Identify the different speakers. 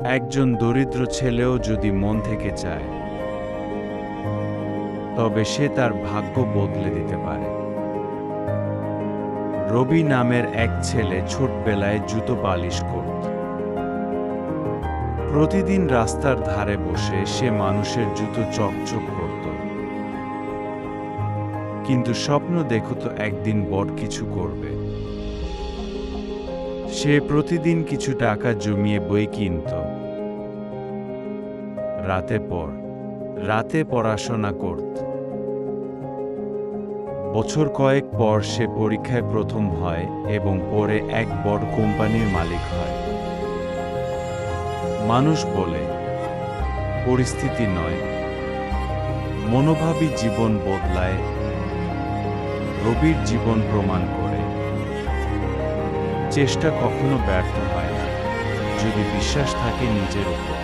Speaker 1: একজন দরিদ্র ছেলেও যদি মন থেকে চায়, তবে সে তার ভাগ্য বদলে দিতে পারে। রবি নামের এক ছেলে ছোটবেলায় জুতো পালিশ করত। প্রতিদিন রাস্তার ধারে বসে সে মানুষের জুতো চকচক করত, কিন্তু স্বপ্ন দেখত একদিন বড় কিছু করবে। সে প্রতিদিন কিছু টাকা জমিয়ে বই কিনত, রাতে পড়াশোনা করত। বছর কয়েক পর সে পরীক্ষায় প্রথম হয় এবং পরে এক বড় কোম্পানির মালিক হয়। মানুষ বলে, পরিস্থিতি নয়, মনোভাবই জীবন বদলায়। রবির জীবন প্রমাণ করে, চেষ্টা কখনো ব্যর্থ হয় না, যদি বিশ্বাস থাকে নিজের উপর।